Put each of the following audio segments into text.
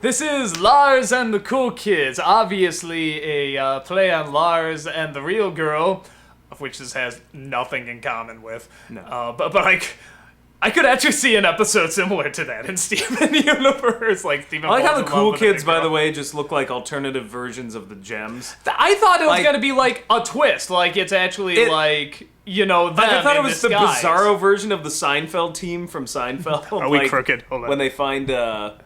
This is Lars and the Cool Kids, obviously a play on Lars and the Real Girl, of which this has nothing in common with. No. But I could actually see an episode similar to that in Steven Universe. Like Steven I like how falls the in Cool love with a Kids, big by girl. the way, just look like alternative versions of the Gems. I thought it was Like- going to be like a twist. Like it's actually like, you know, them I thought it in was disguise. the Bizarro version of the Seinfeld team from Seinfeld. Are we crooked? Hold on. When they find, Are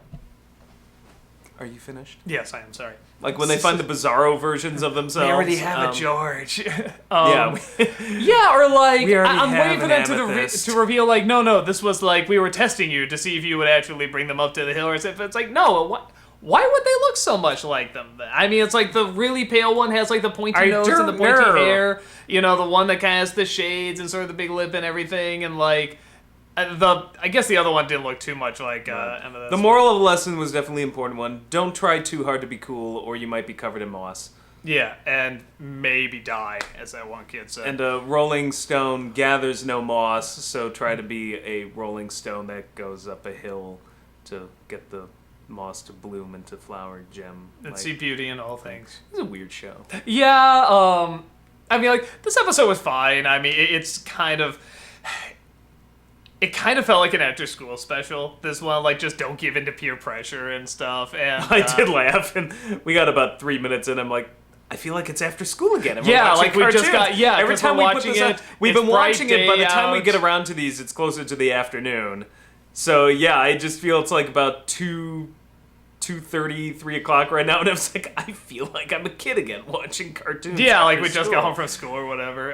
you finished? Yes, I am, sorry. Like when they find the Bizarro versions of themselves. We already have a George. Yeah. Yeah, or like, We already I'm have waiting for an them amethyst. to reveal, like, no, this was like, we were testing you to see if you would actually bring them up to the hill, or if it's like, no, why would they look so much like them? I mean, it's like the really pale one has like the pointy nose and the pointy hair, you know, the one that kind of has the shades and sort of the big lip and everything, and like, I guess the other one didn't look too much like Amethyst. The moral of the lesson was definitely an important one. Don't try too hard to be cool, or you might be covered in moss. Yeah, and maybe die, as that one kid said. And a rolling stone gathers no moss, so try to be a rolling stone that goes up a hill to get the moss to bloom into flower gem. And see beauty in all things. It's a weird show. Yeah, I mean, like, this episode was fine. I mean, it's kind of... It kind of felt like an after-school special, this one, like, just don't give in to peer pressure and stuff, and... I did laugh, and we got about 3 minutes in, I'm like, I feel like it's after school again. And we're Yeah, watching like we just cartoons. got... Yeah, every 'cause time we're we put watching this on, it, we've it's been watching bright it. By the day time we out. get around to these, it's closer to the afternoon. So yeah, I just feel it's like about 2:30, 3 o'clock right now, and I was like, I feel like I'm a kid again watching cartoons. Yeah, like after we just school. got home from school or whatever.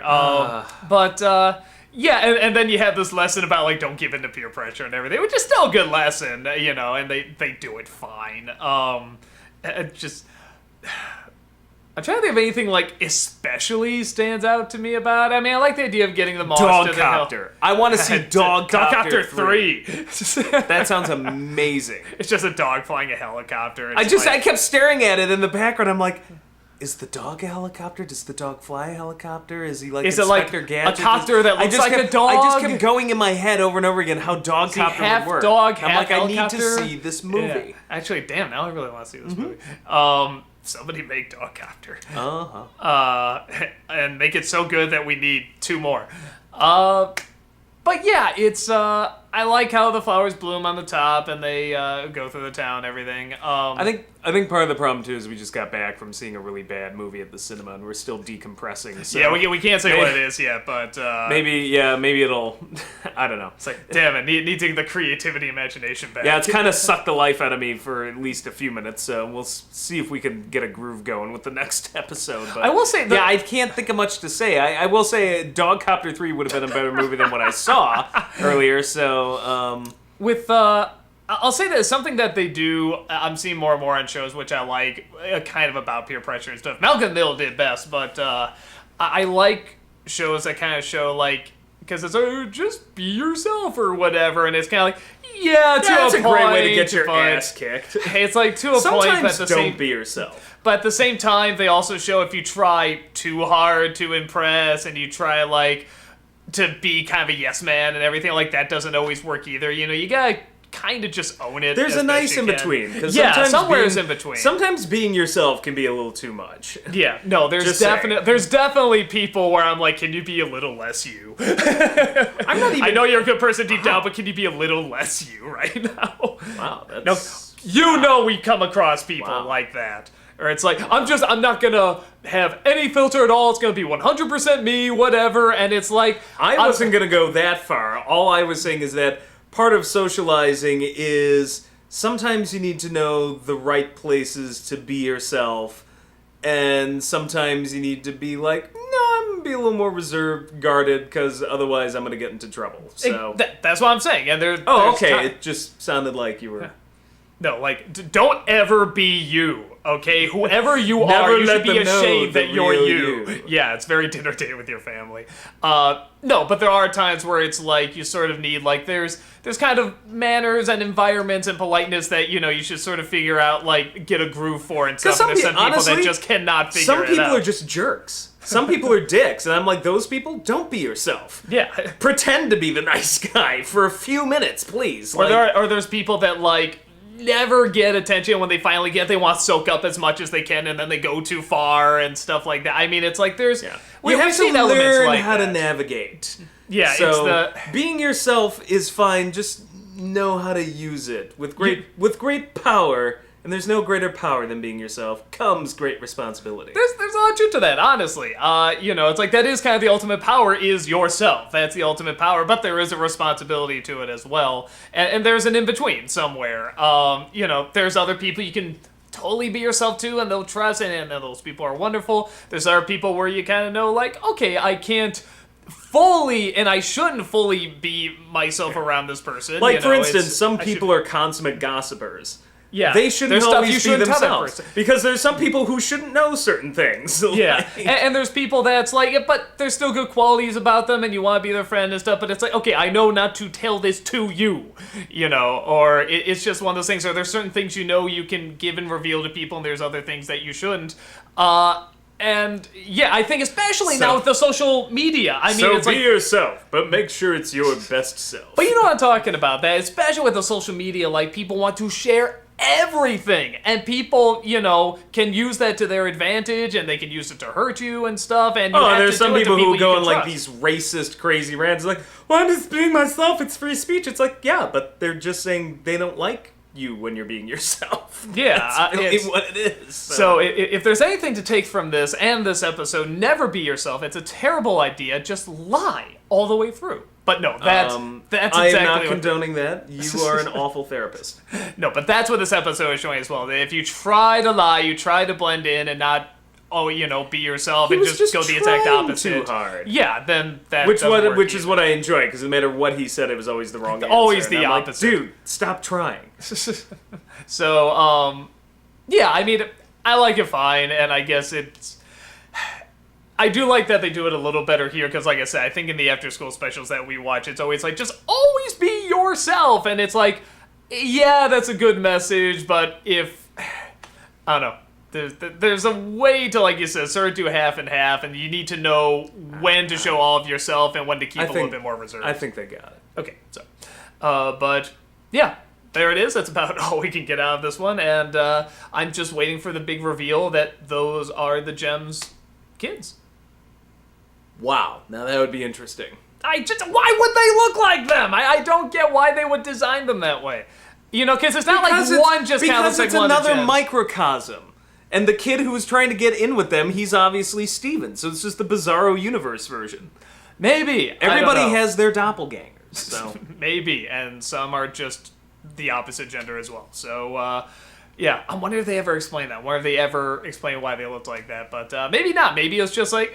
Yeah, and then you have this lesson about, like, don't give in to peer pressure and everything, which is still a good lesson, you know, and they do it fine. It just... I'm trying to think of anything, like, especially stands out to me about it. I mean, I like the idea of getting the moss to the hill. Dogcopter. I want to see Dogcopter 3. That sounds amazing. It's just a dog flying a helicopter. I Like, kept staring at it in the background. I'm like, is the dog a helicopter? Does the dog fly a helicopter? Is he like Is it like Inspector Gadget? a copter that looks like a dog? I just kept going in my head over and over again how Dogcopter half would work. dog, I'm half like, I need to helicopter? see this movie. Yeah. Actually, damn, now I really want to see this movie. Somebody make Dogcopter. And make it so good that we need 2 more. But yeah, it's I like how the flowers bloom on the top and they go through the town and everything. I think part of the problem too is we just got back from seeing a really bad movie at the cinema and we're still decompressing. So yeah, we can't say what it is yet, but maybe it'll. I don't know. it's like, damn it, need to get the creativity, imagination back. Yeah, it's kind of sucked the life out of me for at least a few minutes. So we'll see if we can get a groove going with the next episode. But I will say, I can't think of much to say. I will say Dogcopter 3 would have been a better movie than what I saw earlier. So with I'll say that something that they do, I'm seeing more and more on shows, which I like, kind of about peer pressure and stuff. Malcolm Mill did best, but I like shows that kind of show, like, because it's, just be yourself or whatever, and it's kind of like, that's a great way to get your but ass kicked. It's like, to a point, but Sometimes at the don't same... be yourself. But at the same time, they also show if you try too hard to impress and you try, like, to be kind of a yes man and everything, like, that doesn't always work either. You know, you gotta kind of just own it. There's as a best nice you in can. between. Yeah, somewhere's in between. Sometimes being yourself can be a little too much. Yeah, no, there's definitely people where I'm like, can you be a little less you? I'm not even. I know you're a good person deep down, but can you be a little less you right now? Wow, that's. We come across people like that. Or it's like, I'm not gonna have any filter at all, it's gonna be 100% me, whatever, and it's like... I wasn't gonna go that far. All I was saying is that part of socializing is sometimes you need to know the right places to be yourself, and sometimes you need to be like, no, I'm gonna be a little more reserved, guarded, because otherwise I'm gonna get into trouble. So that's what I'm saying. And there's okay. It just sounded like you were... No, like, don't ever be you, okay? Whoever you Never are, you let should be them know ashamed the that you're real you. Yeah, it's very dinner date with your family. No, but there are times where it's like, you sort of need, like, there's kind of manners and environments and politeness that, you know, you should sort of figure out, like, get a groove for and stuff. And there's some people that just cannot figure it out. Some people are just jerks. Some people are dicks, and I'm like, those people, don't be yourself. Yeah. Pretend to be the nice guy for a few minutes, please. Or there's people that, like... never get attention. When they finally get, they want to soak up as much as they can, and then they go too far and stuff like that. I mean, it's like there's we have to learn how to navigate. Yeah, so being yourself is fine. Just know how to use it with great power. And there's no greater power than being yourself, comes great responsibility. There's a lot of truth to that, honestly. It's like that is kind of the ultimate power is yourself. That's the ultimate power, but there is a responsibility to it as well. And there's an in-between somewhere. There's other people you can totally be yourself too, and they'll trust, and those people are wonderful. There's other people where you kind of know, like, okay, I can't fully, and I shouldn't fully be myself around this person. Like, for instance, some people are consummate gossipers. Yeah, they shouldn't always be themselves because there's some people who shouldn't know certain things. Yeah, and there's people that's like, but there's still good qualities about them, and you want to be their friend and stuff. But it's like, okay, I know not to tell this to you, or it's just one of those things. Or there's certain things you can give and reveal to people, and there's other things that you shouldn't. And yeah, I think especially now with the social media. I mean, so it's be yourself, but make sure it's your best self. But you know what I'm talking about? That especially with the social media, like people want to share everything, and people can use that to their advantage, and they can use it to hurt you and stuff. And there's some people who go on like these racist crazy rants like, well, I'm just being myself, it's free speech. It's like, yeah, but they're just saying they don't like you when you're being yourself. Yeah, that's really what it is. So if there's anything to take from this and this episode, never be yourself. It's a terrible idea. Just lie all the way through. But no, that's exactly. I am not condoning that. You are an awful therapist. No, but that's what this episode is showing as well. That if you try to lie, you try to blend in and not, be yourself and just go the exact opposite. Too hard. Yeah, then that which is what I enjoy, because no matter what he said, it was always the wrong answer. Always the opposite. Like, dude, stop trying. So, I mean, I like it fine, and I guess it's. I do like that they do it a little better here, because like I said, I think in the after-school specials that we watch, it's always like, just always be yourself, and it's like, yeah, that's a good message, but if, I don't know, there's a way to, like you said, sort of do half and half, and you need to know when to show all of yourself and when to keep a little bit more reserved. I think they got it. Okay, so, but, yeah. There it is. That's about all we can get out of this one, and I'm just waiting for the big reveal that those are the Gems kids. Wow, now that would be interesting. Why would they look like them? I don't get why they would design them that way. Because it's not like one just kind of looks like one of the Gems. Because it's another microcosm. And the kid who was trying to get in with them, he's obviously Steven, so it's just the Bizarro Universe version. Maybe. Everybody has their doppelgangers, so. Maybe, and some are just the opposite gender as well. So, yeah, I wonder if they ever explain that. Wonder if they ever explain why they looked like that, but maybe not. Maybe it's just like,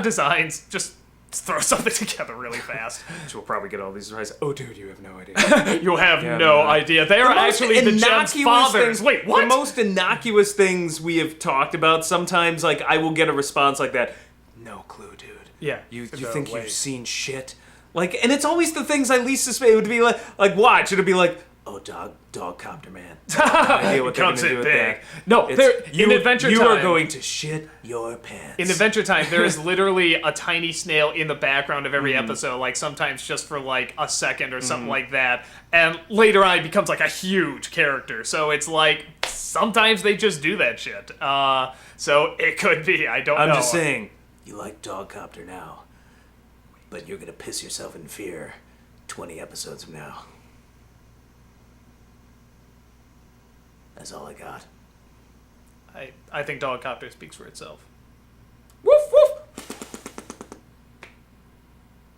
designs, just throw something together really fast. Which we'll probably get all these replies. Oh, dude, you have no idea. You have no idea. They are actually the Gems' fathers. Wait, what? The most innocuous things we have talked about, sometimes, like, I will get a response like that. No clue, dude. Yeah. You think you've seen shit? Like, and it's always the things I least suspect. It would be like watch. It'd be like, oh, dog copter man. No idea what they're going to do with that. No, in Adventure Time. You are going to shit your pants. In Adventure Time, there is literally a tiny snail in the background of every episode, like sometimes just for like a second or something like that. And later on, it becomes like a huge character. So it's like, sometimes they just do that shit. So it could be, I don't know. I'm just saying, you like dog copter now, but you're going to piss yourself in fear 20 episodes from now. That's all I got. I think Dogcopter speaks for itself.